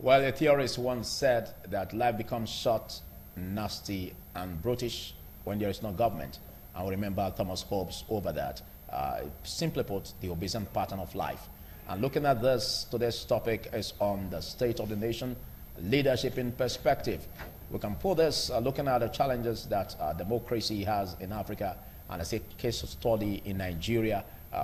Well, a theorist once said that life becomes short, nasty, and brutish when there is no government. I remember Thomas Hobbes over that. Simply put, the obedient pattern of life. And looking at this, today's topic is on the state of the nation, leadership in perspective. We can put this looking at the challenges that democracy has in Africa, and as a case study in Nigeria.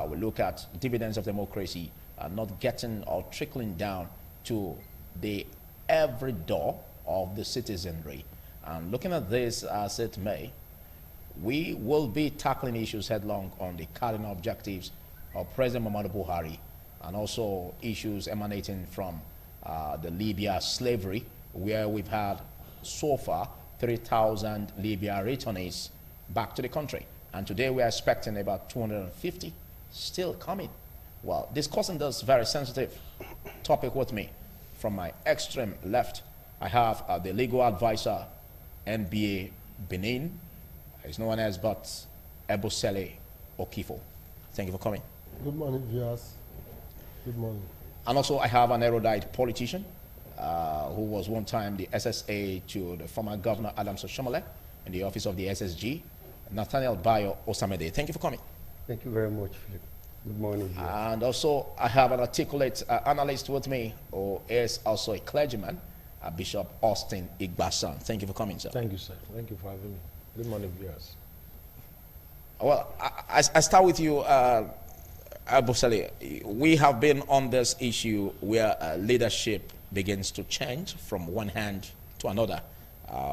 We look at dividends of democracy not getting or trickling down to the every door of the citizenry. And looking at this as it may, we will be tackling issues headlong on the cardinal objectives of President Muhammadu Buhari, and also issues emanating from the Libya slavery, where we've had so far 3,000 Libya returnees back to the country. And today we are expecting about 250 still coming. Well, discussing this very sensitive topic with me, from my extreme left, I have the legal advisor, NBA Benin. He's no one else but Ebosele Okifo. Thank you for coming. Good morning, viewers. Good morning. And also I have an erudite politician who was one time the SSA to the former Governor Adams Oshomole in the office of the SSG, Nathaniel Bayo Osamede. Thank you for coming. Thank you very much, Philip. Good morning, viewers. And also I have an articulate analyst with me who is also a clergyman, Bishop Austin Igbasan. Thank you for coming, sir. Thank you, sir. Thank you for having me. Good morning, viewers. Well, I start with you, Ebosele. We have been on this issue where leadership begins to change from one hand to another.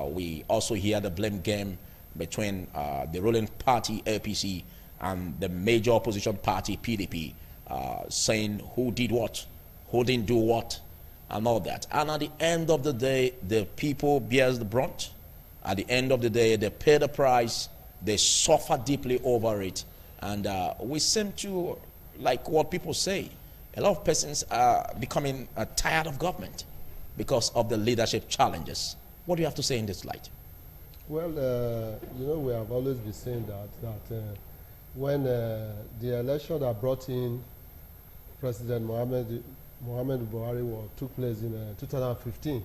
We also hear the blame game between the ruling party, APC, and the major opposition party, PDP, saying who did what, who didn't do what, and all that. And at the end of the day, the people bears the brunt. At the end of the day, they pay the price, they suffer deeply over it. And we seem to, like what people say, a lot of persons are becoming tired of government because of the leadership challenges. What do you have to say in this light? Well, you know, we have always been saying that when the election that brought in President Muhammadu Buhari took place in 2015,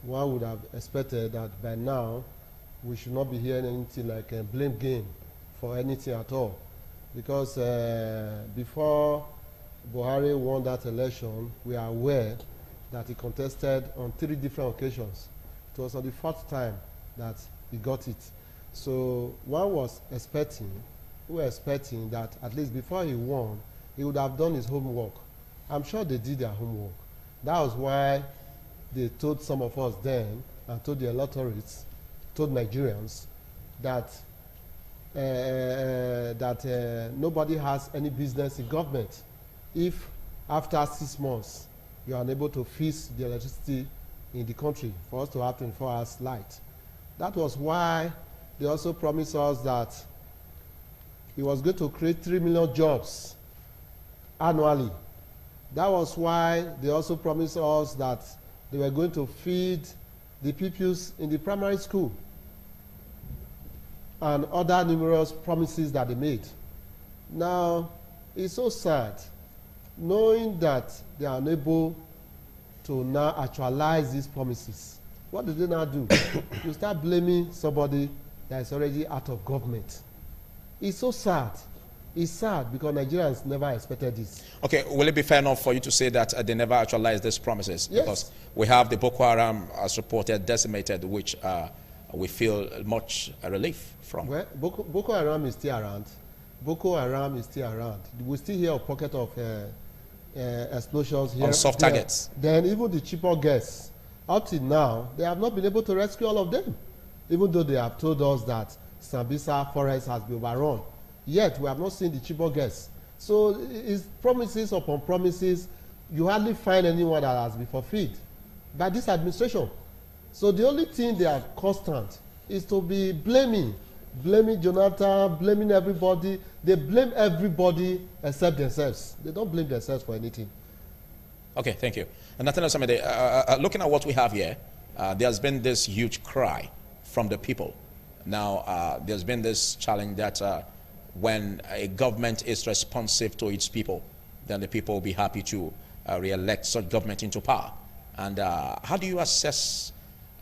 one would have expected that by now we should not be hearing anything like a blame game for anything at all. Because before Buhari won that election, we are aware that he contested on 3 different occasions. It was on the 4th time that he got it. So one was expecting, we were expecting that at least before he won, he would have done his homework. I'm sure they did their homework. That was why they told some of us then, and told the electorates, told Nigerians, that nobody has any business in government if after 6 months you are unable to fix the electricity in the country for us to have 24 hours light. That was why they also promised us that he was going to create 3 million jobs annually. That was why they also promised us that they were going to feed the pupils in the primary school, and other numerous promises that they made. Now, it's so sad knowing that they are unable to now actualize these promises. What do they now do? You start blaming somebody that is already out of government. It's so sad. It's sad because Nigerians never expected this. Okay, will it be fair enough for you to say that they never actualized these promises? Yes. Because we have the Boko Haram, as reported, decimated, which we feel much relief from. Well, Boko Haram is still around. Boko Haram is still around. We still hear a pocket of explosions here. On soft targets. Then even the cheaper gas, up till now, they have not been able to rescue all of them, even though they have told us that Sambisa forest has been overrun. Yet, we have not seen the cheaper gas. So, it's promises upon promises. You hardly find anyone that has been fulfilled by this administration. So, the only thing they are constant is to be blaming Jonathan, blaming everybody. They blame everybody except themselves. They don't blame themselves for anything. Okay, thank you. And Nathaniel Osamede, looking at what we have here, there's been this huge cry from the people. Now, there's been this challenge that when a government is responsive to its people, then the people will be happy to re-elect such government into power. And how do you assess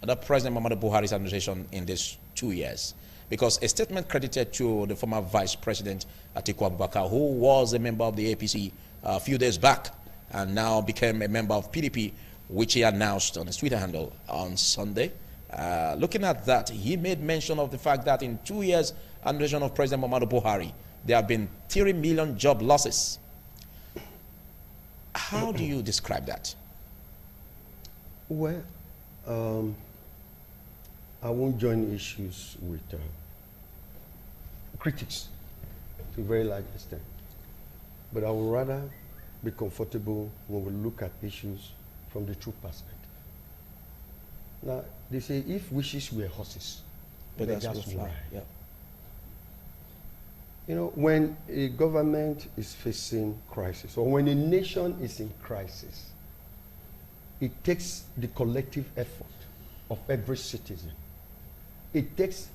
the President Muhammadu Buhari's administration in these 2 years? Because a statement credited to the former Vice President Atiku Abubakar, who was a member of the APC a few days back and now became a member of PDP, which he announced on his Twitter handle on Sunday. Looking at that, he made mention of the fact that in 2 years administration of President Muhammadu Buhari, there have been 30 million job losses. How do you describe that? Well, I won't join issues with critics to a very large extent. But I would rather be comfortable when we look at issues from the true perspective. Now, they say if wishes were horses, beggars would fly. Yeah. You know, when a government is facing crisis, or when a nation is in crisis, it takes the collective effort of every citizen. It takes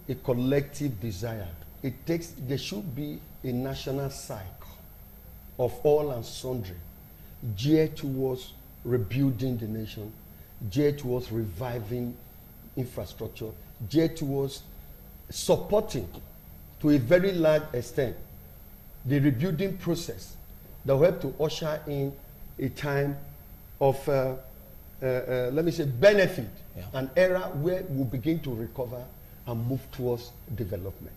a collective desire. There should be a national cycle of all and sundry geared towards rebuilding the nation, geared towards reviving infrastructure, geared towards supporting to a very large extent the rebuilding process that will help to usher in a time of, let me say, benefit, an era where we'll begin to recover and move towards development.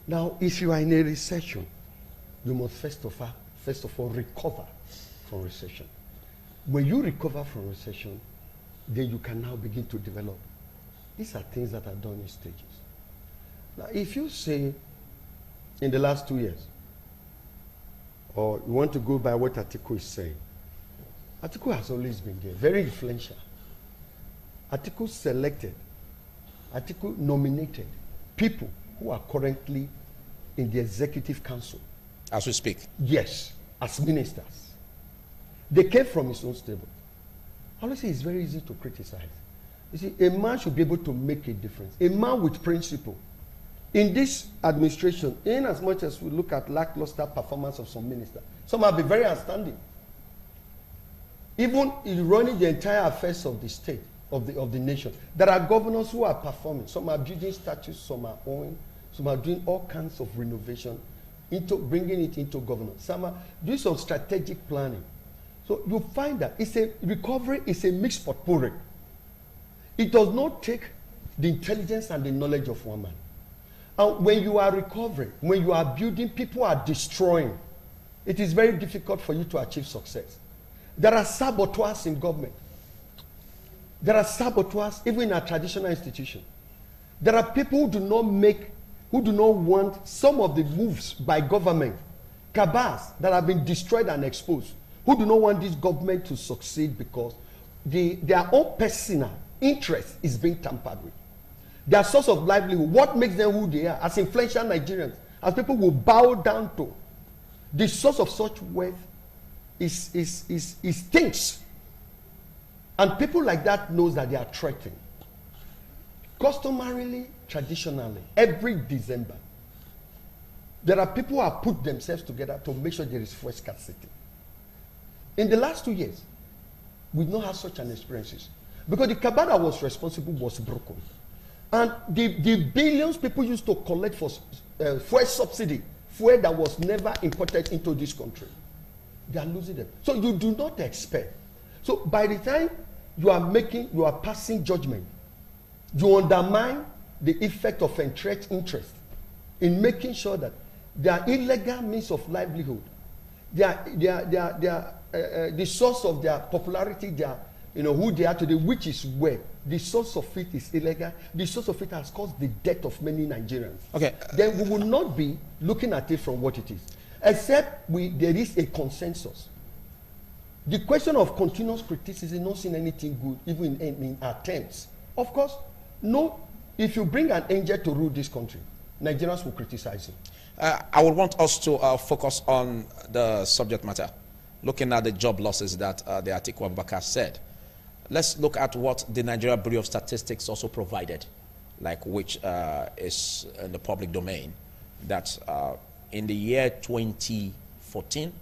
Now, if you are in a recession, you must first of all recover from recession. When you recover from recession, then you can now begin to develop. These are things that are done in stages. Now, if you say in the last 2 years, or you want to go by what Atiku is saying, Atiku has always been there, very influential. Atiku selected, Atiku nominated people who are currently in the executive council. As we speak? Yes, as ministers. They came from his own stable. Honestly, it's very easy to criticize. You see, a man should be able to make a difference. A man with principle. In this administration, in as much as we look at lackluster performance of some ministers, some have been very outstanding. Even in running the entire affairs of the state, of the nation, there are governors who are performing. Some are building statues, some are owning, some are doing all kinds of renovation, bringing it into governance. Some are doing some strategic planning. So you find that recovery is a mixed potpourri. It does not take the intelligence and the knowledge of one man. And when you are recovering, when you are building, people are destroying. It is very difficult for you to achieve success. There are saboteurs in government. There are saboteurs even in a traditional institution. There are people who do not want some of the moves by government, cabals that have been destroyed and exposed, who do not want this government to succeed because their own personal interest is being tampered with. Their source of livelihood, what makes them who they are, as influential Nigerians, as people will bow down to, the source of such wealth is things. And people like that knows that they are threatened. Customarily, traditionally, every December, there are people who have put themselves together to make sure there is fuel scarcity. In the last 2 years, we've not had such an experience. Because the cabal that was responsible was broken. And the billions people used to collect for fuel subsidy, fuel that was never imported into this country, they are losing them. So you do not expect. So by the time you are passing judgment, you undermine the effect of entrenched interest in making sure that their illegal means of livelihood, the source of their popularity, who they are today, which is where the source of it is illegal. The source of it has caused the death of many Nigerians. Okay. Then we will not be looking at it from what it is, except there is a consensus. The question of continuous criticism, not seeing anything good, even in attempts. Of course, no. If you bring an angel to rule this country, Nigerians will criticize him. I would want us to focus on the subject matter, looking at the job losses that the Atiku Abubakar said. Let's look at what the Nigeria Bureau of Statistics also provided, which is in the public domain, that in the year 2014,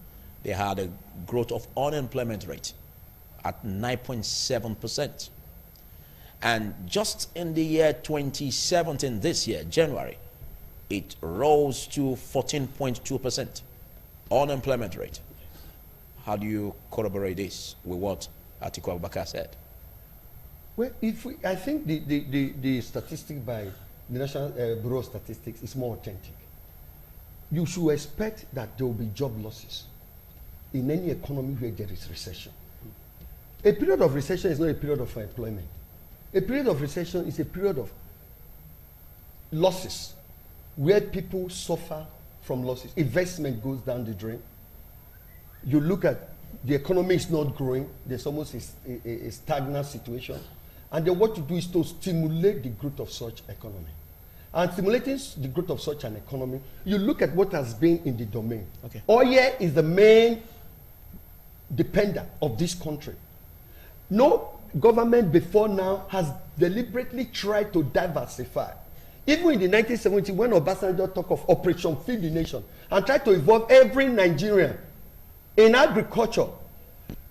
they had a growth of unemployment rate at 9.7%. And just in the year 2017, this year, January, it rose to 14.2% unemployment rate. How do you corroborate this with what Atiku Abubakar said? Well, I think the statistic by the National Bureau of Statistics is more authentic. You should expect that there will be job losses in any economy where there is recession. A period of recession is not a period of employment. A period of recession is a period of losses, where people suffer from losses. Investment goes down the drain. You look at the economy is not growing. There's almost a stagnant situation. And then what to do is to stimulate the growth of such economy. And stimulating the growth of such an economy, you look at what has been in the domain. Okay. Oil is the main dependent of this country. No government before now has deliberately tried to diversify. Even in the 1970s, when Obasanjo talked of Operation Feed the Nation and tried to involve every Nigerian in agriculture,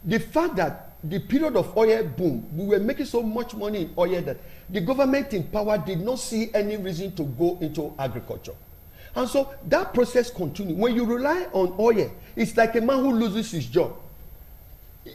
the fact that the period of oil boom, we were making so much money in oil that the government in power did not see any reason to go into agriculture. And so that process continued. When you rely on oil, it's like a man who loses his job.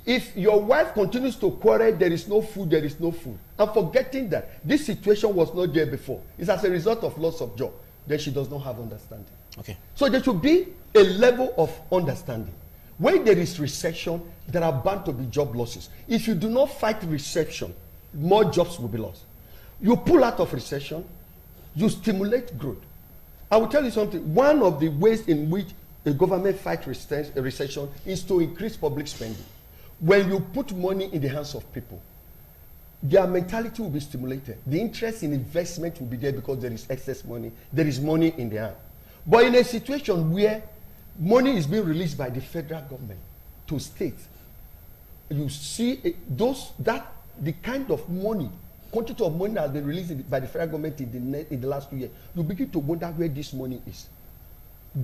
If your wife continues to quarrel, there is no food, there is no food. And forgetting that this situation was not there before, it's as a result of loss of job, then she does not have understanding. Okay. So there should be a level of understanding. When there is recession, there are bound to be job losses. If you do not fight recession, more jobs will be lost. You pull out of recession, you stimulate growth. I will tell you something. One of the ways in which a government fights recession is to increase public spending. When you put money in the hands of people, their mentality will be stimulated. The interest in investment will be there because there is excess money. There is money in their hand. But in a situation where money is being released by the federal government to states, you see the kind of money, quantity of money that has been released by the federal government in the last 2 years, you begin to wonder where this money is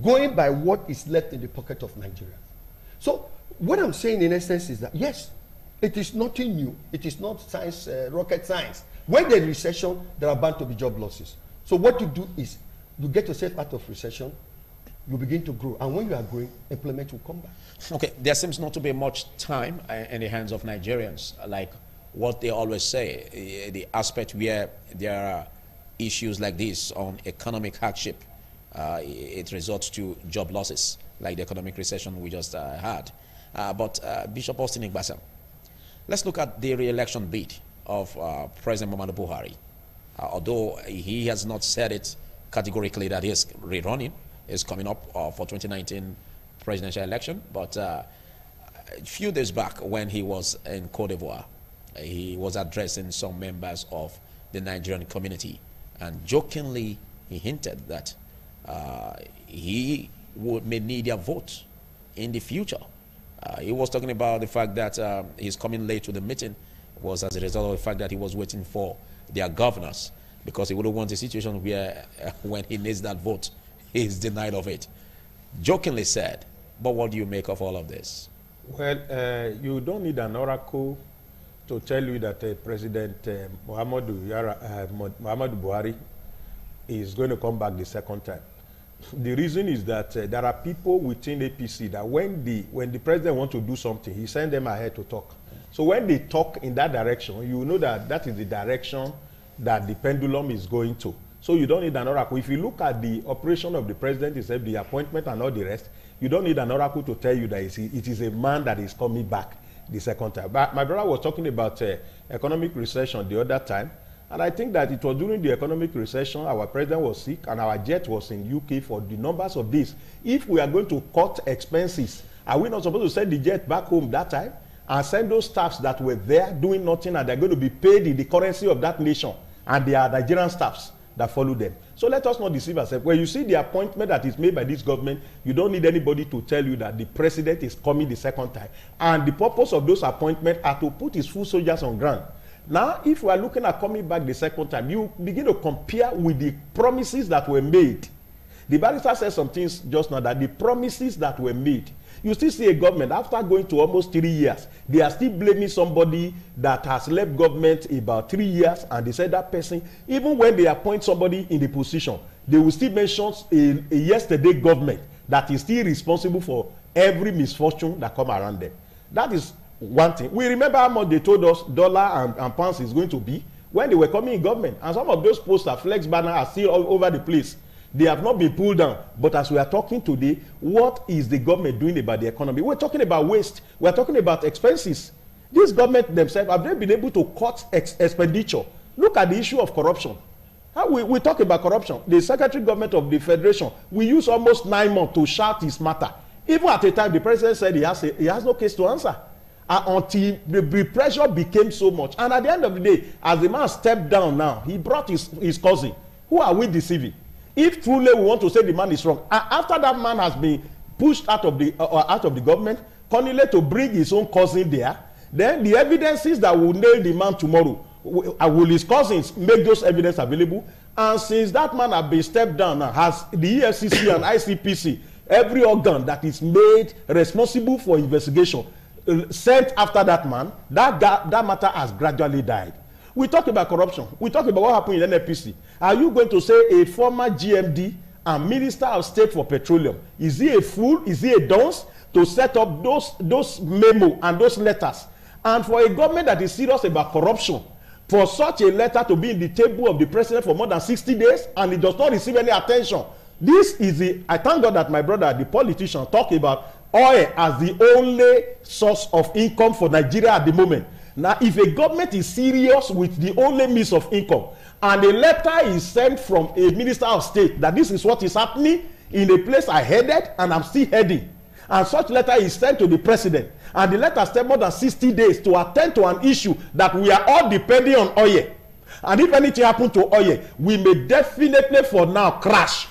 going, by what is left in the pocket of Nigeria. So what I'm saying in essence is that yes, it is nothing new. It is not science, rocket science. When there is recession, there are bound to be job losses. So what you do is you get yourself out of recession, you begin to grow. And when you are growing, employment will come back. Okay, there seems not to be much time in the hands of Nigerians, like what they always say, the aspect where there are issues like this on economic hardship, it results to job losses, like the economic recession we just had. But Bishop Austin Igbasam, let's look at the re-election bid of President Muhammadu Buhari. Although he has not said it categorically that he is rerunning, is coming up for 2019 presidential election. But a few days back when he was in Cote d'Ivoire, he was addressing some members of the Nigerian community, and jokingly he hinted that he may need their vote in the future. He was talking about the fact that he's coming late to the meeting was as a result of the fact that he was waiting for their governors, because he wouldn't want a situation where when he needs that vote, he's denied of it. Jokingly said, but what do you make of all of this? Well, you don't need an oracle to tell you that President Muhammadu Buhari is going to come back the second time. The reason is that there are people within APC that when the president wants to do something, he sends them ahead to talk. So when they talk in that direction, you know that that is the direction that the pendulum is going to. So you don't need an oracle. If you look at the operation of the president itself, the appointment and all the rest, you don't need an oracle to tell you that it is a man that is coming back the second time. But my brother was talking about economic recession the other time, and I think that it was during the economic recession our president was sick and our jet was in UK for the numbers of this. If we are going to cut expenses, are we not supposed to send the jet back home that time and send those staffs that were there doing nothing and they're going to be paid in the currency of that nation, and they are Nigerian staffs that follow them? So let us not deceive ourselves. When you see the appointment that is made by this government, you don't need anybody to tell you that the president is coming the second time. And the purpose of those appointments are to put his full soldiers on ground. Now, if we are looking at coming back the second time, you begin to compare with the promises that were made. The barrister said some things just now, that the promises that were made, You still see a government, after going to almost 3 years, they are still blaming somebody that has left government about 3 years, and they said that person, even when they appoint somebody in the position, they will still mention a yesterday government that is still responsible for every misfortune that come around them. That is one thing. We remember how much they told us dollar and pounds is going to be when they were coming in government, and some of those posters, flex banner, are still all over the place. They have not been pulled down. But as we are talking today, what is the government doing about the economy? We're talking about waste. We're talking about expenses. This government themselves, have they been able to cut expenditure? Look at the issue of corruption. How we talk about corruption. The Secretary Government of the Federation, we use almost 9 months to shout his matter. Even at a time, the president said he has no case to answer. Until the pressure became so much. And at the end of the day, as the man stepped down now, he brought his cousin. Who are we deceiving? If truly we want to say the man is wrong, after that man has been pushed out of the government, Cornelius to bring his own cousin there, then the evidences that will nail the man tomorrow, will his cousins make those evidence available? And since that man has been stepped down now, has the EFCC and ICPC, every organ that is made responsible for investigation, sent after that man, that matter has gradually died. We talk about corruption. We talk about what happened in NNPC. Are you going to say a former GMD and Minister of State for Petroleum, is he a fool? Is he a dunce to set up those memo and those letters? And for a government that is serious about corruption, for such a letter to be in the table of the president for more than 60 days and it does not receive any attention. This is I thank God that my brother, the politician, talk about oil as the only source of income for Nigeria at the moment. Now, if a government is serious with the only means of income, and a letter is sent from a minister of state that this is what is happening in a place I headed and I'm still heading, and such letter is sent to the president, and the letter spent more than 60 days to attend to an issue that we are all depending on oil, and if anything happen to oil, we may definitely for now crash.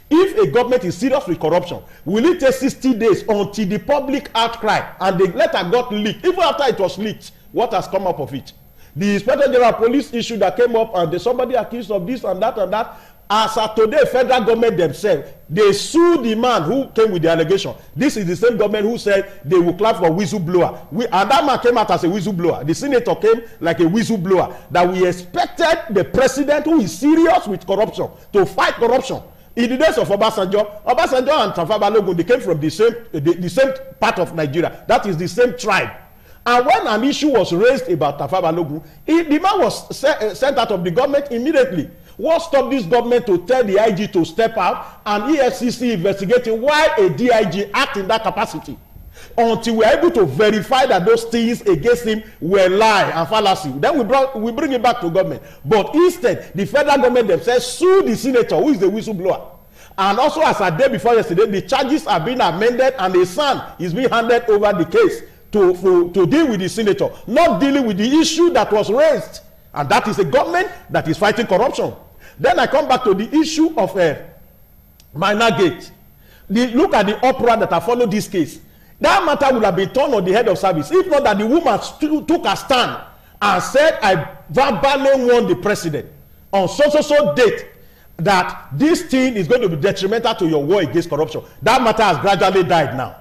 If a government is serious with corruption, will it take 60 days until the public outcry and the letter got leaked? Even after it was leaked, what has come up of it? The Inspector General Police issue that came up, and somebody accused of this and that and that. As of today, federal government themselves, they sued the man who came with the allegation. This is the same government who said they will clap for whistleblower. And that man came out as a whistleblower. The senator came like a whistleblower. That we expected the president who is serious with corruption to fight corruption. In the days of Obasanjo and Tafawa Balogun, they came from the same part of Nigeria. That is the same tribe. And when an issue was raised about Tafawa Balogun, the man was sent out of the government immediately. What stopped this government to tell the IG to step out and EFCC investigating why a DIG act in that capacity? Until we are able to verify that those things against him were lie and fallacy, then we bring it back to government. But instead, the federal government themselves sued the senator, who is the whistleblower. And also, as a day before yesterday, the charges are being amended and the son is being handed over the case to deal with the senator, not dealing with the issue that was raised. And that is a government that is fighting corruption. Then I come back to the issue of Minor Gate. Look at the uproar that have followed this case. That matter would have been turned on the head of service, if not that the woman took a stand and said, I verbally warned the president on so date that this thing is going to be detrimental to your war against corruption. That matter has gradually died now.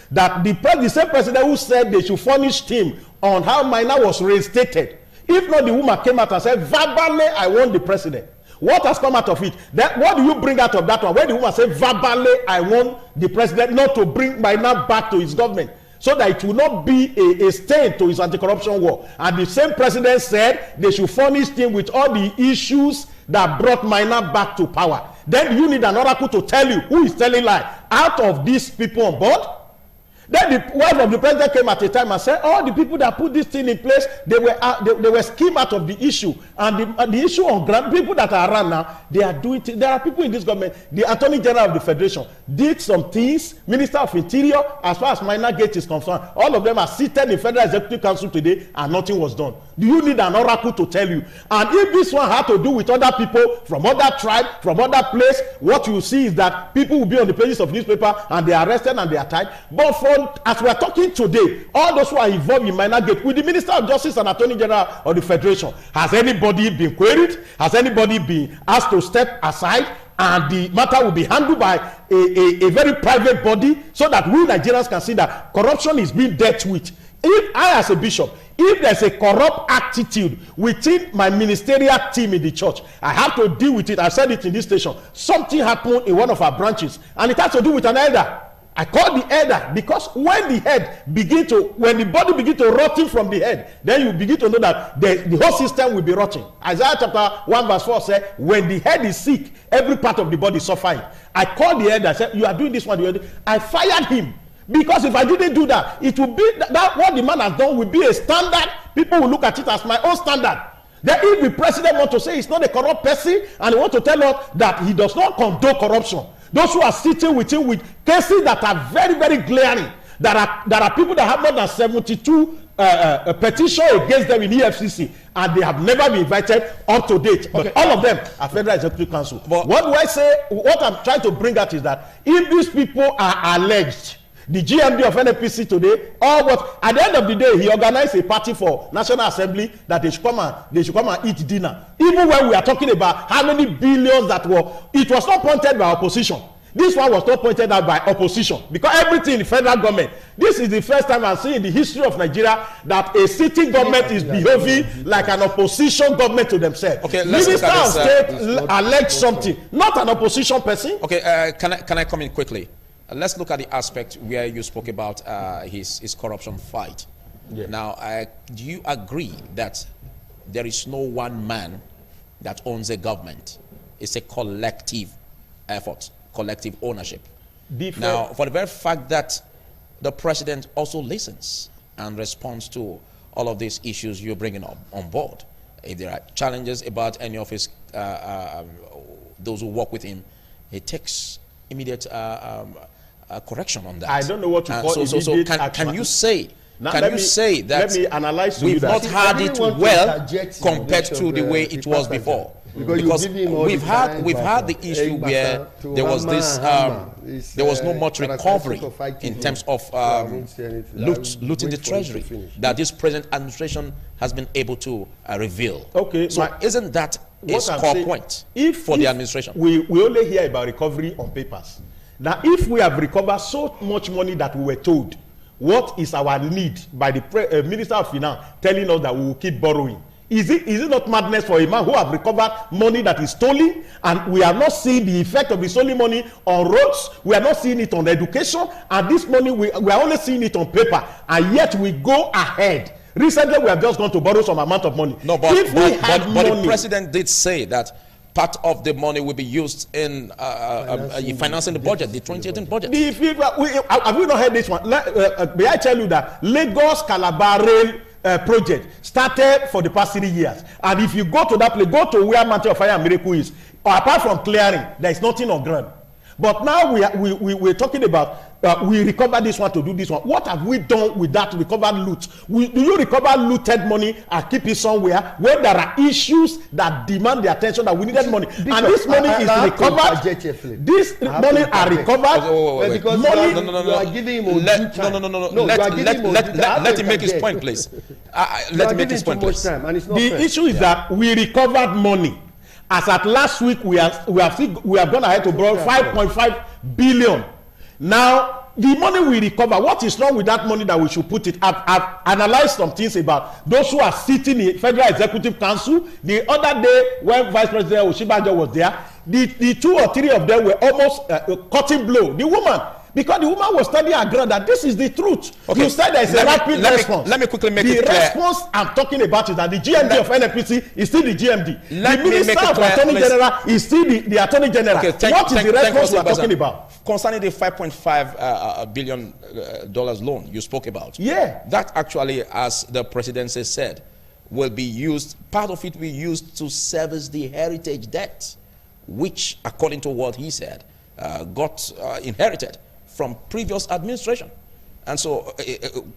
That the same president who said they should furnish him on how Minor was reinstated, if not the woman came out and said, verbally, I warned the president. What has come out of it? Then what do you bring out of that one? When the woman said, verbally, I want the president not to bring Minor back to his government, so that it will not be a stain to his anti-corruption war. And the same president said they should furnish him with all the issues that brought Minor back to power. Then you need an oracle to tell you who is telling lie out of these people on board. Then the wife of the president came at a time and said, all the people that put this thing in place, they were schemed out of the issue. And the issue on ground, people that are around now, they are doing things. There are people in this government, the Attorney General of the Federation did some things, Minister of Interior, as far as Minor Gate is concerned, all of them are seated in Federal Executive Council today and nothing was done. Do you need an oracle to tell you? And if this one had to do with other people from other tribe, from other place, what you see is that people will be on the pages of newspaper and they are arrested and they are tied. But as we are talking today, all those who are involved in Minor Gate, with the Minister of Justice and Attorney General of the Federation, has anybody been queried? Has anybody been asked to step aside and the matter will be handled by a very private body so that we Nigerians can see that corruption is being dealt with. If I, as a bishop, if there's a corrupt attitude within my ministerial team in the church, I have to deal with it. I said it in this station. Something happened in one of our branches, and it has to do with an elder. I call the elder because when the body begin to rotting from the head, then you begin to know that the whole system will be rotting. Isaiah chapter 1 verse 4 says, when the head is sick, every part of the body is suffering. I called the elder, I said, you are doing this one. I fired him. Because if I didn't do that, it will be that what the man has done will be a standard. People will look at it as my own standard. Then if the president wants to say he's not a corrupt person and he wants to tell us that he does not condone corruption, those who are sitting with him with cases that are very, very glaring, there are people that have more than 72 petitions against them in EFCC, and they have never been invited up to date. But all of them are Federal Executive Council. But what do I say? What I'm trying to bring out is that if these people are alleged, the GMD of NNPC today, or what, at the end of the day, he organized a party for National Assembly that they should come and eat dinner. Even when we are talking about how many billions that were, it was not pointed by opposition. This one was not pointed out by opposition, because everything in the federal government, this is the first time I'm seeing in the history of Nigeria that a sitting government is behaving like an opposition government to themselves. Okay, let's Minister of State alleged something, not an opposition person. Okay, can I come in quickly? Let's look at the aspect where you spoke about his corruption fight. Yeah. Now, do you agree that there is no one man that owns a government? It's a collective effort, collective ownership. Now, for the very fact that the president also listens and responds to all of these issues you're bringing up on board, if there are challenges about any of his, those who work with him, he takes immediate correction on that. I don't know what to call immediate action. Can you say that let me analyze we've not had it well compared to the way it was before? Because we've had the issue where there was this there was not much recovery in terms of looting the treasury that this present administration has been able to reveal. Okay, so isn't that a score point for the administration? We only hear about recovery on papers. Now, if we have recovered so much money that we were told, what is our need by the Minister of Finance telling us that we will keep borrowing? Is it not madness for a man who have recovered money that is stolen, and we are not seeing the effect of the stolen money on roads, we are not seeing it on education, and this money we are only seeing it on paper, and yet we go ahead. Recently, we have just gone to borrow some amount of money. No, but the president did say that part of the money will be used in financing the budget, the 2018 budget. Have we not heard this one? May I tell you that Lagos Calabar Rail project started for the past 3 years, and if you go to that place, go to where Mountain of Fire and Miracle is, apart from clearing, there is nothing on ground. But now we're talking about we recover this one to do this one. What have we done with that recovered loot? Do you recover looted money and keep it somewhere where there are issues that demand the attention that we needed money? Bishop, and this money is recovered. This money are recovered. Because money, you are giving him let him make his point, please. Let him make his point, please. The issue is that we recovered money. As at last week, we have gone ahead to borrow 5.5 billion. Now, the money we recover, what is wrong with that money that we should put it? I've analyzed some things about those who are sitting in Federal Executive Council. The other day, when Vice President Oshibajo was there, the 2 or 3 of them were almost cutting blow. The woman, because the woman was telling her ground that this is the truth. Okay. You said there is a rapid response. Let me quickly make it clear. The response I'm talking about is that the GMD of NNPC is still the GMD. The Minister of Attorney General is still the Attorney General. Okay, what is the response we are talking about? Concerning the $5.5 billion loan you spoke about. Yeah. That actually, as the presidency said, will be used, part of it will be used to service the heritage debt, which, according to what he said, got inherited from previous administration. And so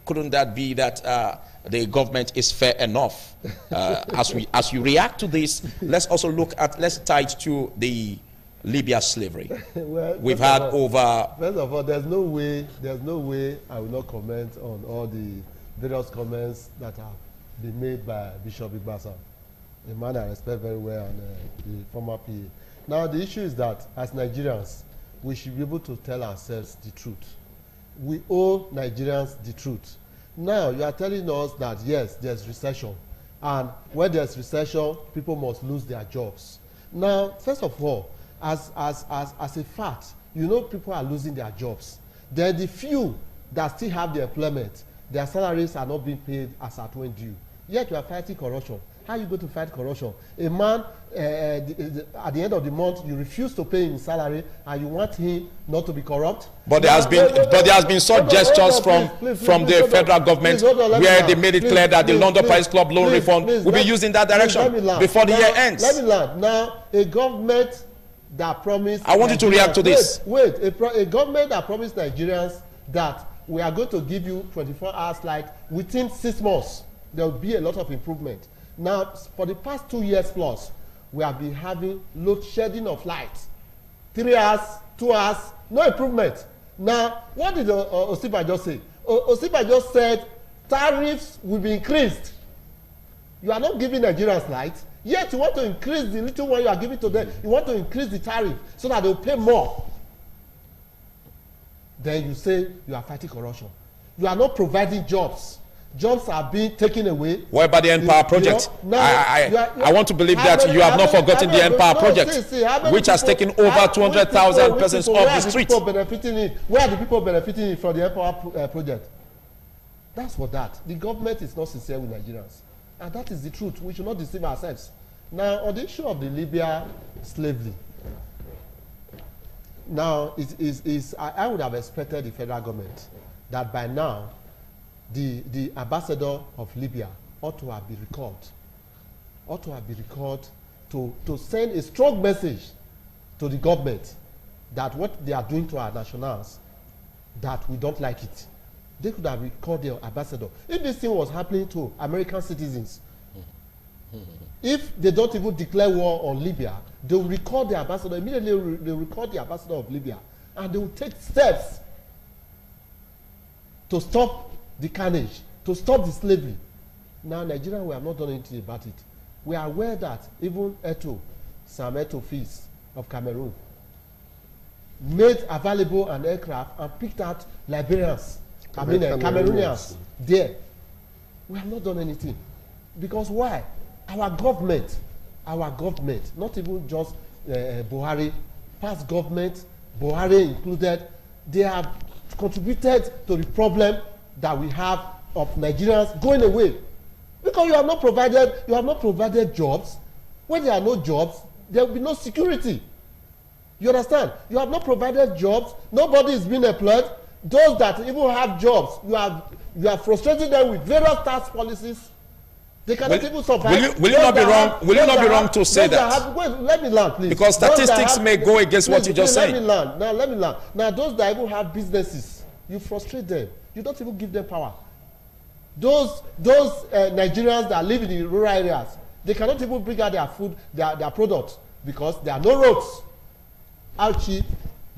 couldn't that be that the government is fair enough? As you react to this, let's also let's tie it to the Libya slavery. Well, we've had over. First of all, there's no way I will not comment on all the various comments that have been made by Bishop Igbasa. a man I respect very well, and the former PA. Now, the issue is that as Nigerians, we should be able to tell ourselves the truth. We owe Nigerians the truth. Now, you are telling us that, yes, there's recession. And when there's recession, people must lose their jobs. Now, first of all, as a fact, you know people are losing their jobs. Then the few that still have the employment, their salaries are not being paid as at when due. Yet you are fighting corruption. How are you going to fight corruption? A man, at the end of the month, you refuse to pay him his salary, and you want him not to be corrupt. But there has been such gestures from the federal government where they made it clear that the London Paris Club loan refund will be used in that direction before the year ends. Let me land. Now, a government that promised. I want you to react to this. Wait, a government that promised Nigerians that we are going to give you 24 hours light within 6 months. There will be a lot of improvement. Now, for the past 2 years plus, we have been having load shedding of light. 3 hours, 2 hours, no improvement. Now, what did Osibanjo say? Osibanjo said tariffs will be increased. You are not giving Nigerians light, yet you want to increase the little one you are giving to them. You want to increase the tariff so that they will pay more. Then you say you are fighting corruption. You are not providing jobs. Jobs are being taken away. What about the NPower project? I want to believe that you have not forgotten the NPower project, which has taken over 200,000 persons off the street. Where are the people benefiting from the NPower project? That's for that. The government is not sincere with Nigerians. And that is the truth. We should not deceive ourselves. Now, on the issue of the Libya slavery, now, I would have expected the federal government that by now, the ambassador of Libya ought to have been recalled. Ought to have been recalled to send a strong message to the government that what they are doing to our nationals, that we don't like it. They could have recalled their ambassador. If this thing was happening to American citizens, if they don't even declare war on Libya, they will recall the ambassador. Immediately they will recall the ambassador of Libya, and they will take steps to stop the carnage, to stop the slavery. Now, Nigeria, we have not done anything about it. We are aware that even Sam Eto'o Fils of Cameroon, made available an aircraft and picked out Liberians, Cameroonians there. We have not done anything. Because why? Our government, not even just Buhari, past government, Buhari included, they have contributed to the problem that we have of Nigerians going away. Because you have not provided jobs. When there are no jobs, there will be no security. You understand? You have not provided jobs. Nobody is being employed. Those that even have jobs, you have frustrated them with various tax policies. They cannot even survive. Will you not be wrong? Will you not be wrong to say that? Wait, let me land, please. Because statistics may go against what you just said. Let me land. Now, those that even have businesses, you frustrate them. You don't even give them power. Those Nigerians that live in the rural areas, they cannot even bring out their food, their products, because there are no roads.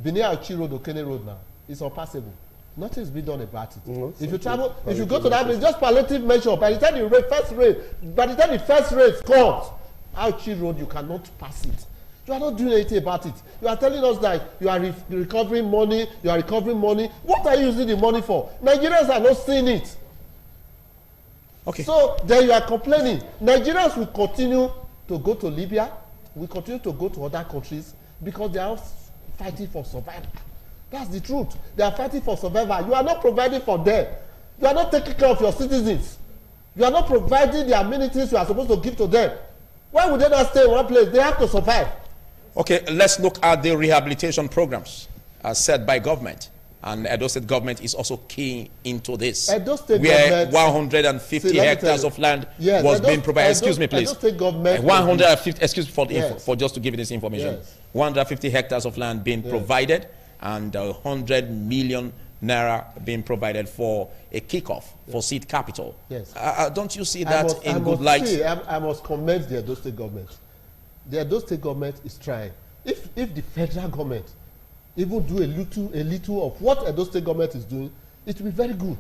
Benin Auchi Road, Okene Road now, is unpassable. Nothing is being done about it. If you travel, if you go to that place, just palliative measure. By the time the first race comes, Auchi Road, you cannot pass it. You are not doing anything about it. You are telling us that you are recovering money. What are you using the money for? Nigerians are not seeing it. Okay. So then you are complaining. Nigerians will continue to go to Libya, will continue to go to other countries because they are fighting for survival. That's the truth. They are fighting for survival. You are not providing for them. You are not taking care of your citizens. You are not providing the amenities you are supposed to give to them. Why would they not stay in one place? They have to survive. Okay, let's look at the rehabilitation programs set by government. And Edo State government is also key into this. Edo State where 150 hectares of land was being provided. Excuse me, please. Edo State government 150. Excuse me for just to give you this information. Yes. 150 hectares of land being provided, and 100 million naira being provided for a kickoff for seed capital. Yes. Don't you see that in good light? I must commend the Edo State government. The Edo State government is trying. If the federal government even do a little of what Edo State government is doing, it will be very good.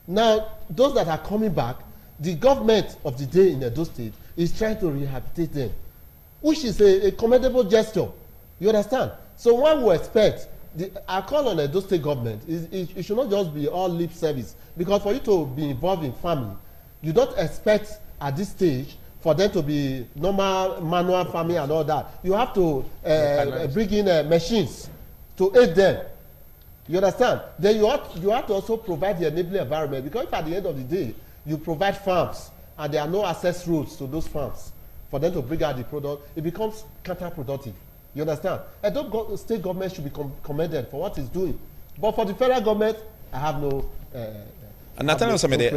Now, those that are coming back, The government of the day in Edo State is trying to rehabilitate them, which is a commendable gesture. You understand? So one will expect, I call on Edo State government, it should not just be all lip service, because for you to be involved in farming, you don't expect at this stage for them to be normal manual farming and all that. You have to bring in machines to aid them. You understand? Then you have to also provide the enabling environment, because if at the end of the day you provide farms and there are no access roads to those farms for them to bring out the product, it becomes counterproductive. You understand? Edo State government should be commended for what it's doing, but for the federal government, I have no. Nathaniel Osemede,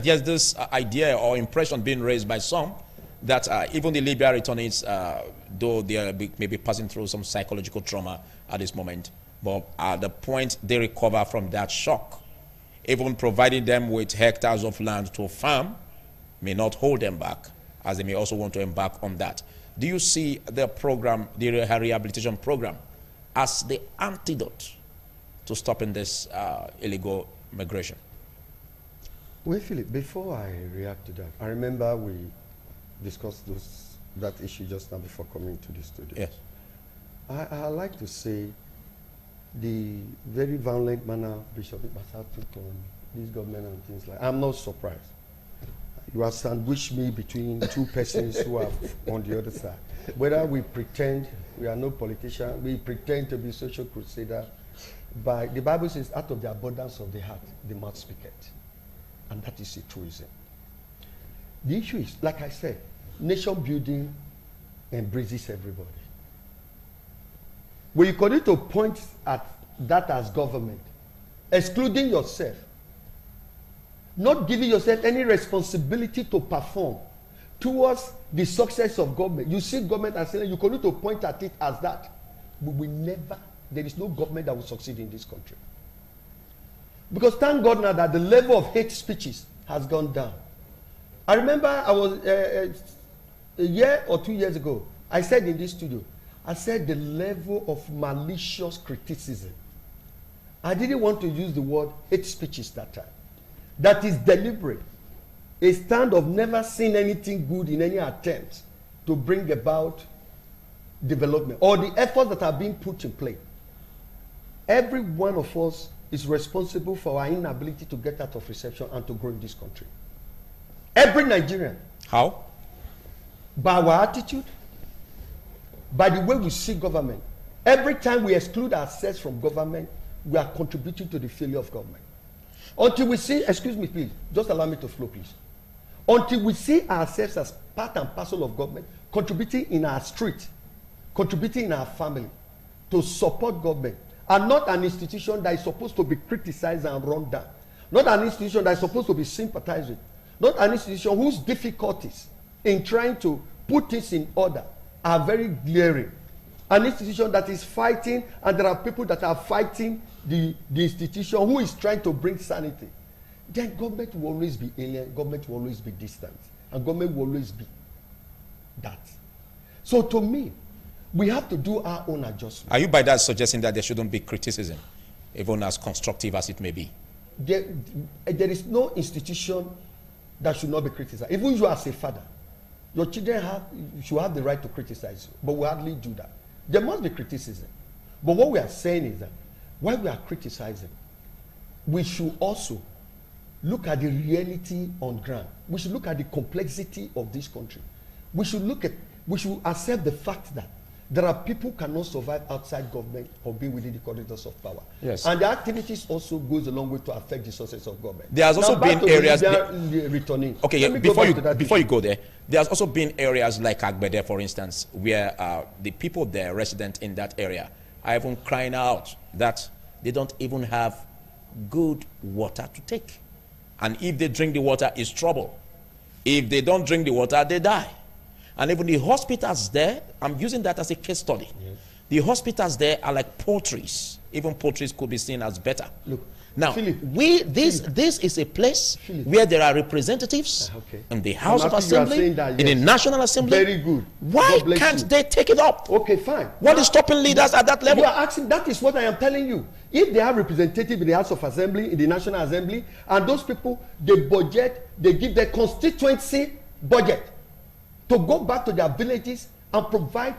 there's this idea or impression being raised by some that even the Libya returnees, though they are maybe passing through some psychological trauma at this moment, but at the point they recover from that shock, even providing them with hectares of land to farm may not hold them back, as they may also want to embark on that. Do you see the program, the rehabilitation program, as the antidote to stopping this illegal migration? Well, Philip, before I react to that, I remember we discussed that issue just now before coming to the studio. Yes. I like to say the very violent manner Bishop Ibasa took on this government and things like that, I'm not surprised. You have sandwiched me between two persons who are on the other side. Whether we pretend we are no politician, we pretend to be social crusader, but the Bible says, out of the abundance of the heart, the mouth speaketh. And that is a truism. The issue is, like I said, nation building embraces everybody. When you continue to point at that as government, excluding yourself, not giving yourself any responsibility to perform towards the success of government. You see government as saying, you continue to point at it as that. We will never, there is no government that will succeed in this country. Because thank God now that the level of hate speeches has gone down. I remember I was, a year or 2 years ago, I said in this studio, I said the level of malicious criticism. I didn't want to use the word hate speeches that time. That is deliberate. A stand of never seeing anything good in any attempt to bring about development or the efforts that are being put in play. Every one of us is responsible for our inability to get out of recession and to grow in this country. Every Nigerian. How? By our attitude, by the way we see government. Every time we exclude ourselves from government, we are contributing to the failure of government. Until we see, excuse me please, just allow me to flow please. Until we see ourselves as part and parcel of government, contributing in our street, contributing in our family, to support government, and not an institution that is supposed to be criticized and run down. Not an institution that is supposed to be sympathized with. Not an institution whose difficulties in trying to put things in order are very glaring. An institution that is fighting, and there are people that are fighting the institution who is trying to bring sanity. Then government will always be alien, government will always be distant, and government will always be that. So to me, we have to do our own adjustment. Are you by that suggesting that there shouldn't be criticism, even as constructive as it may be? There is no institution that should not be criticized. Even you as a father, your children should have the right to criticize you, but we hardly do that. There must be criticism. But what we are saying is that while we are criticizing, we should also look at the reality on ground. We should look at the complexity of this country. We should accept the fact that there are people who cannot survive outside government or be within the corridors of power. Yes. And the activities also goes a long way to affect the success of government. There has also been areas returning. Okay, yeah, before you go there, there's also been areas like Agbede, for instance, where the people there resident in that area are even crying out that they don't even have good water to take. And if they drink the water, it's trouble. If they don't drink the water, they die. And even the hospitals there, I'm using that as a case study. Yes. The hospitals there are like poultries. Even poultries could be seen as better. Look, Now, Philip, this is a place where there are representatives in the House of Assembly, in the National Assembly. Very good. Why can't they take it up? Okay, fine. What is stopping leaders at that level? You are asking, that is what I am telling you. If they have representative in the House of Assembly, in the National Assembly, and those people, they budget, they give their constituency budget to go back to their villages and provide,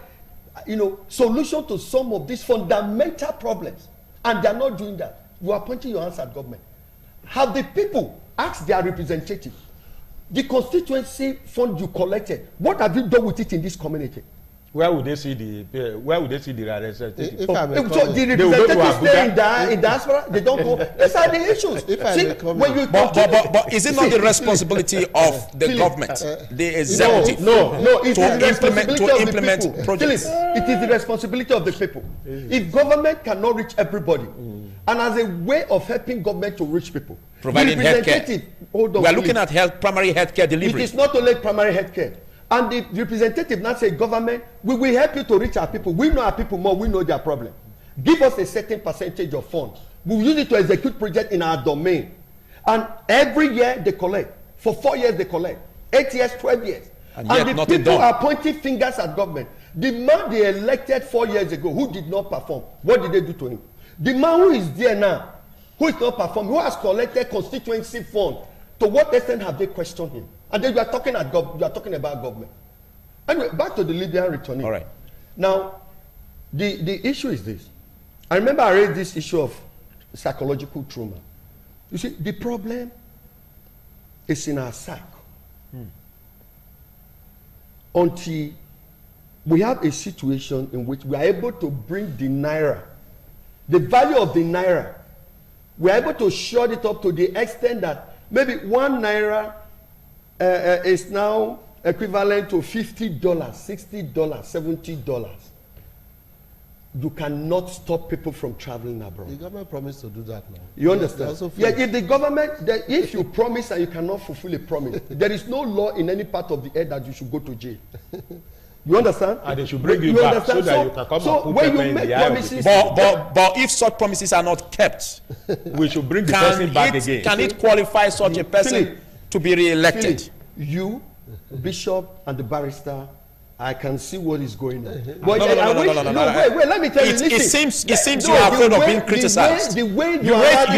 solution to some of these fundamental problems, and they are not doing that. You are pointing your hands at government. Have the people asked their representative, the constituency fund you collected, what have you done with it in this community? Where would they see the representative? If I may So the They will go to representatives stay Abuja. in diaspora, they don't go. These are the issues. If I See, may comment. when you But is it not the responsibility of the government, the executive, No, it is the responsibility of the implement people. projects? Philip, it is the responsibility of the people. If government cannot reach everybody, and as a way of helping government to reach people, Providing the representative, hold on, We are looking please. at primary health care It delivery. is not only primary health care. And the representative now say, government, we will help you to reach our people. We know our people more. We know their problem. Give us a certain percentage of funds. We will use it to execute projects in our domain. And every year they collect. For 4 years they collect. 8 years, 12 years. And yet the nothing people done. are pointing fingers at government. The man they elected 4 years ago, who did not perform, what did they do to him? The man who is there now, who is not performing, who has collected constituency fund, to what extent have they questioned him? And then you are talking about government. Anyway, back to the Libyan returning. All right. Now, the issue is this. I remember I raised this issue of psychological trauma. You see, the problem is in our psyche. Until we have a situation in which we are able to bring the naira, the value of the naira, we are able to shore it up to the extent that maybe 1 naira is now equivalent to $50, $60, $70. You cannot stop people from traveling abroad. The government promised to do that now. You understand? They also Yeah, failed. if the government, if you promise and you cannot fulfill a promise, there is no law in any part of the earth that you should go to jail. You understand? And they should bring you back so that you can come and put when pepper you in make the eye of the promises, But if such promises are not kept, we should bring the person back again. can it qualify such a person Philip, to be re-elected? Philip, you, Bishop, and the barrister, I can see what is going on. No, But wait, let me tell you. It Listen. seems you are afraid of being criticized. The way You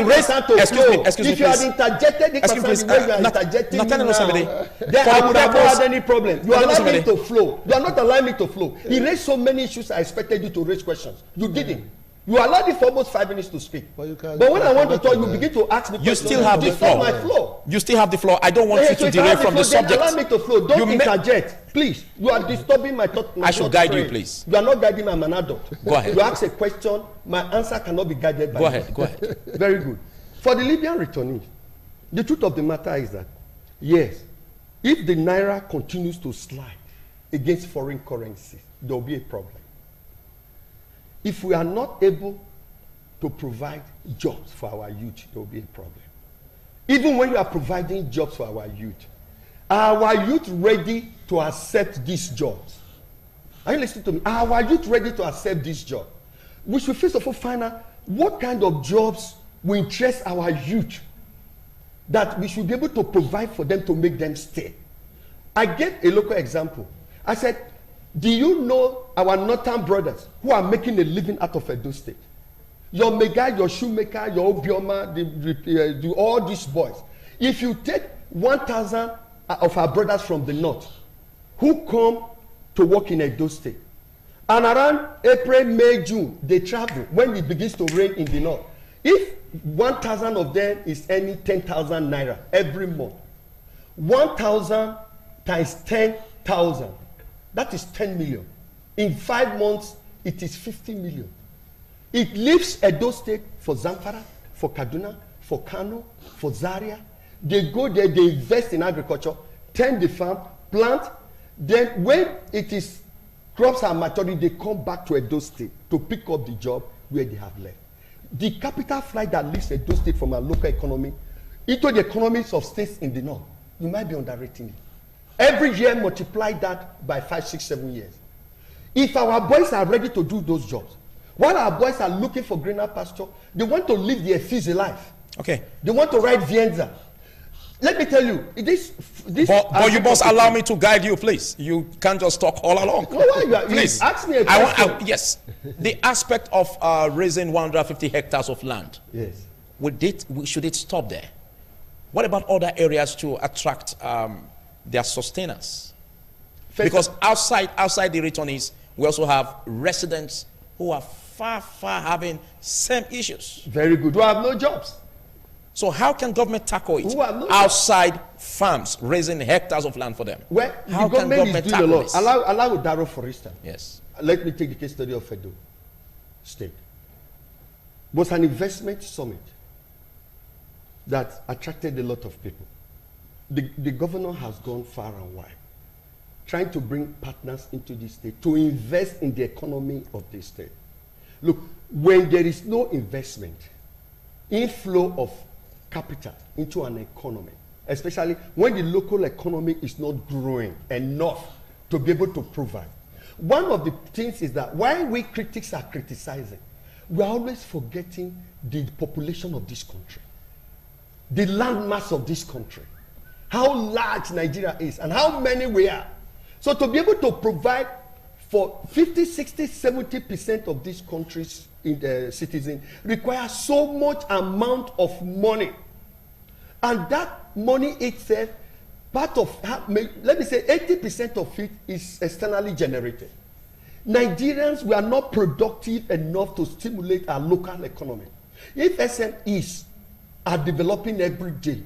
raise, excuse me, if you please. had interjected the Excuse me, person please. the way you are interjecting Nathaniel me Osamide, now, for then I would have not purpose- had any problem. You Nathaniel allowed me Osamide. to flow. You are not allowing me to flow. He raised so many issues I expected you to raise questions. You didn't. You allowed it for almost 5 minutes to speak. But you can- But when I want to you talk, can- you begin to ask me You questions. still have the Disturb floor. my flow. You still have the floor. I don't want you So to if I derail have from the flow, then subject. allow me to flow. Don't You may- interject, please. You are disturbing my thought. I should guide you, please. You are not guiding me. I'm an adult. Go ahead. You ask a question, my answer cannot be guided by Go you. ahead, go ahead. Very good. For the Libyan returnees, the truth of the matter is that, yes, if the naira continues to slide against foreign currencies, there will be a problem. If we are not able to provide jobs for our youth, there will be a problem. Even when you are providing jobs for our youth, are our youth ready to accept these jobs? Are you listening to me? Are our youth ready to accept this job? We should first of all find out what kind of jobs will interest our youth that we should be able to provide for them to make them stay. I gave a local example. I said, do you know our northern brothers who are making a living out of Edo State? Your mega, your shoemaker, your obioma, all these boys. If you take 1,000 of our brothers from the north who come to work in Edo State, and around April, May, June, they travel when it begins to rain in the north. If 1,000 of them is earning 10,000 naira every month, 1,000 times 10,000, that is 10 million. In 5 months, it is 50 million. It leaves Edo State for Zamfara, for Kaduna, for Kano, for Zaria. They go there, they invest in agriculture, tend the farm, plant. Then when it is crops are maturing, they come back to Edo State to pick up the job where they have left. The capital flight that leaves Edo State from our local economy into the economies of states in the north, you might be underrating it. Every year multiply that by 5, 6, 7 years. If our boys are ready to do those jobs, while our boys are looking for greener pasture, they want to live their easy life. Okay. They want to write Vienza. Let me tell you, this. But you must allow me to guide you, please. You can't just talk all along. No, why you are, please. Ask me a question. Yes. The aspect of raising 150 hectares of land. Yes. Should it stop there? What about other areas to attract their sustainers? Because outside the returnees, we also have residents who are far having same issues. Very good. Who have no jobs. So how can government tackle it? Who have no outside farms, raising hectares of land for them? Well, how the government is doing a lot. This? Allow Daro, for instance. Yes. Let me take the case study of Edo State. It was an investment summit that attracted a lot of people. The governor has gone far and wide, trying to bring partners into the state to invest in the economy of the state. Look, when there is no investment, inflow of capital into an economy, especially when the local economy is not growing enough to be able to provide. One of the things is that while we critics are criticizing, we are always forgetting the population of this country, the landmass of this country, how large Nigeria is and how many we are. So to be able to provide for 50, 60, 70% of this country's citizens requires so much amount of money. And that money itself, part of, let me say 80% of it is externally generated. Nigerians, we are not productive enough to stimulate our local economy. If SMEs are developing every day,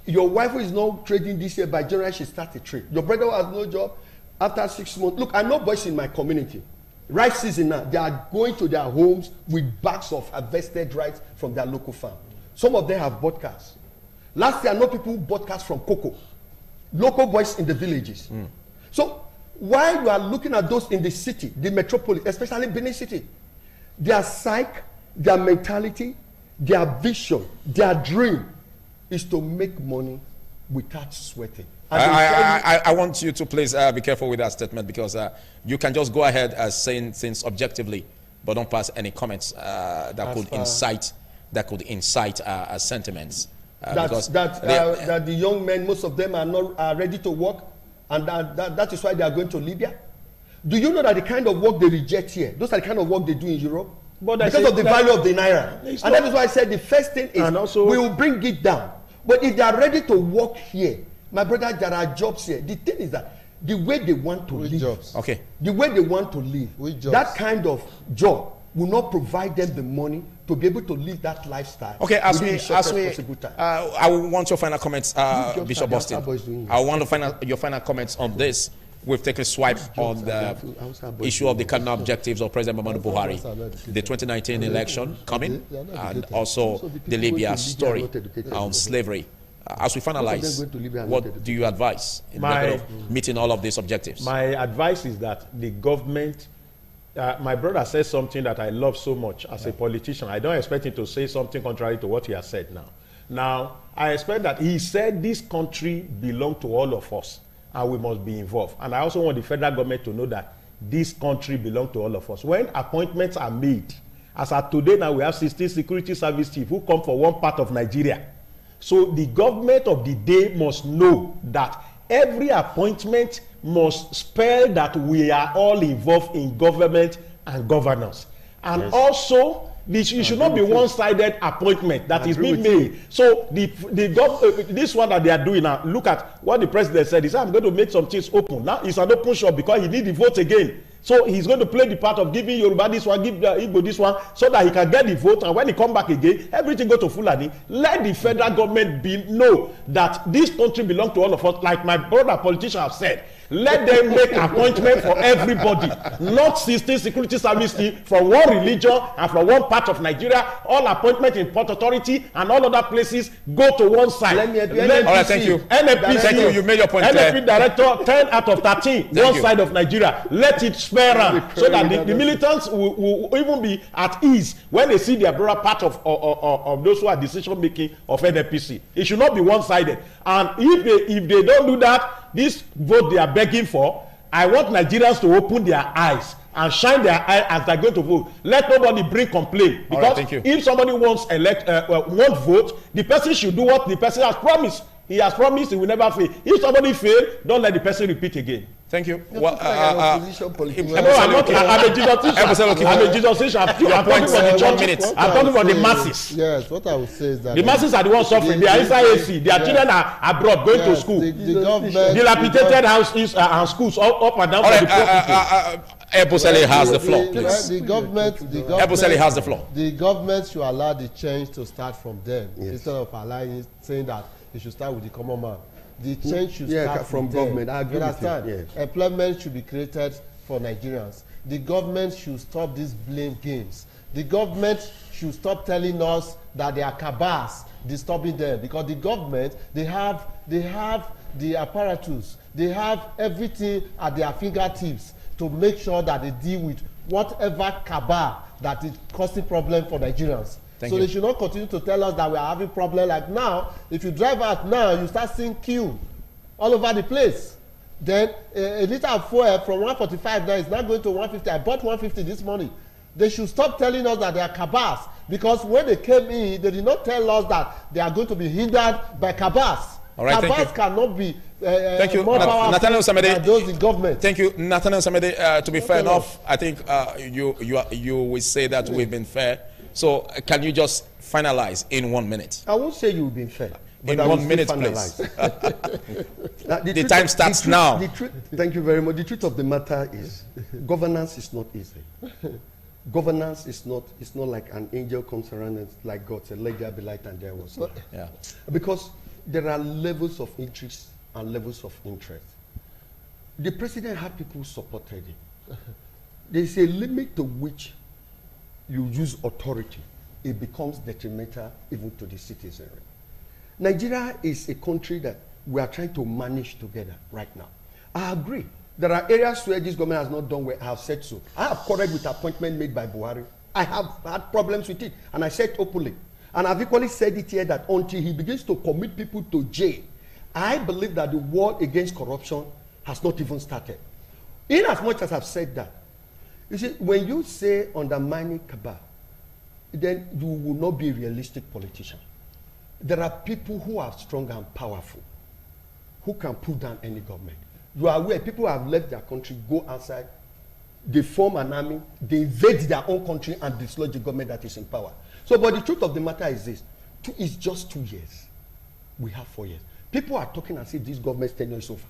your wife who is not trading this year, by January she starts a trade. Your brother who has no job, after 6 months. Look, I know boys in my community. Rice season now, they are going to their homes with bags of harvested rice from their local farm. Some of them have bought cars. Last year, I know people who bought cars from Cocoa. Local boys in the villages. So, while you are looking at those in the city, the metropolis, especially Benin City, their psyche, their mentality, their vision, their dream is to make money without sweating. I want you to please be careful with that statement, because you can just go ahead as saying things objectively, but don't pass any comments that could incite sentiments. That the young men, most of them are ready to work, and that is why they are going to Libya. Do you know that the kind of work they reject here, those are the kind of work they do in Europe? But because of the value of the naira. And that is why I said the first thing is we will bring it down. But if they are ready to work here, my brother, there are jobs here. The thing is that the way they want to live, the way they want to live, that kind of job will not provide them the money to be able to live that lifestyle. Okay, I want your final comments, Bishop Boston. I want your final comments on this. We've taken a swipe on the issue of the cardinal objectives of President Muhammadu Buhari, the 2019 election coming, and also the Libya story on slavery. As we finalize, what do you advise in meeting all of these objectives? My advice is that the government, my brother says something that I love so much as a politician. I don't expect him to say something contrary to what he has said now. Now, I expect that he said this country belongs to all of us, and we must be involved. And I also want the federal government to know that this country belongs to all of us. When appointments are made, as of today now, we have 16 security service chiefs who come from one part of Nigeria. So the government of the day must know that every appointment must spell that we are all involved in government and governance. And also, it should not be one-sided appointment that is being made. So this one that they are doing now, look at what the president said. He said, I'm going to make some things open. Now it's an open shop because he needs the vote again. So he's going to play the part of giving Yoruba this one, give Igbo this one, so that he can get the vote. And when he come back again, everything go to Fulani. Let the federal government know that this country belongs to all of us. Like my brother politician have said, let them make appointment for everybody, not 16 security service from one religion and from one part of Nigeria. All appointment in Port Authority and all other places go to one side. All right, thank you. NFPC, thank you. You made your point. NFP director, 10 out of 13, one side of Nigeria. Let it spare around so that the militants will even be at ease when they see their brother part of those who are decision making of NFPC. It should not be one-sided. And if they don't do that, this vote they are begging for, I want Nigerians to open their eyes and shine their eye as they're going to vote. Let nobody bring complaint. Because right, thank you. if somebody wants won't vote, the person should do what the person has promised. He has promised he will never fail. If somebody fail, don't let the person repeat again. Thank you. Well, I'm a Jesus teacher. I'm a Jesus teacher. I'm talking for the church. I'm talking for the masses. Yes, what I would say is that The masses are the ones suffering. They are inside AC. Their children are abroad going to school. The government, Dilapidated houses and schools up and down. All right, Ebosele has the floor, please. The government Ebosele has the floor. The government should allow the change to start from them Yes. instead of saying that it should start with the common man. The change should start from government. I agree you with you. understand? Yes. Employment should be created for Nigerians. The government should stop these blame games. The government should stop telling us that they are cabals disturbing them, because the government, they have the apparatus, they have everything at their fingertips to make sure that they deal with whatever cabal that is causing problem for Nigerians. Thank so you. they should not continue to tell us that we are having problem. Like now, if you drive out now, you start seeing queue all over the place. Then a liter of fuel from 145 now is now going to 150. I bought 150 this morning. They should stop telling us that they are cabals, because when they came in, they did not tell us that they are going to be hindered by cabals. All right, cabals cannot be thank you, more powerful Nathaniel Samede. than those in government. Thank you, Nathaniel Samede. To be fair enough, I think you will say that we've been fair. So can you just finalize in 1 minute? I won't say you've been fair. In I will 1 still minute, finalize. The time starts now. Thank you very much. The truth of the matter is, governance is not easy. Governance is not like an angel comes around and like God said, let there be light and there was light. Yeah. Because there are levels of interest and levels of interest. The president had people who supported him. There's a limit to which you use authority. It becomes detrimental even to the citizenry. Nigeria is a country that we are trying to manage together right now. I agree. There are areas where this government has not done well. I have said so. I have quarreled with appointment made by Buhari. I have had problems with it, and I said openly. And I've equally said it here that until he begins to commit people to jail, I believe that the war against corruption has not even started. In as much as I've said that, you see, when you say undermining cabal, then you will not be a realistic politician. There are people who are strong and powerful, who can pull down any government. You are aware people have left their country, go outside, they form an army, they invade their own country and dislodge the government that is in power. So, but the truth of the matter is this, it's just 2 years. We have 4 years. People are talking as if this government's tenure is over.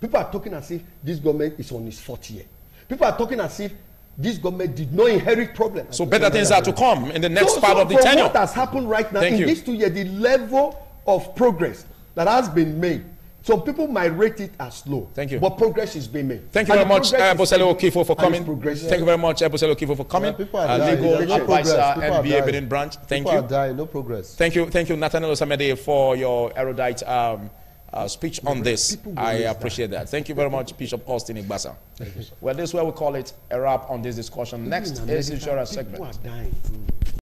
People are talking as if this government is on its 4th year. People are talking as if this government did not inherit problems. So better things are to come in the next part of the tenure. What has happened right now Thank in you. these 2 years, the level of progress that has been made, some people might rate it as slow. Thank you. But progress is being made. Thank you very much, Ebosele Okifo, for coming. Progressive. Thank you very much, Ebosele Okifo, for coming. People are dying. Legal There's no advisor, progress. People are NBA dying. Benin branch. Thank People you. are dying, no progress. Thank you, Nathaniel Osamede, for your erudite speech on this. I appreciate that. Thank you very much, Bishop Austin Igbasa. Well, this is where we call it a wrap on this discussion. Next is the insurance segment. People are dying.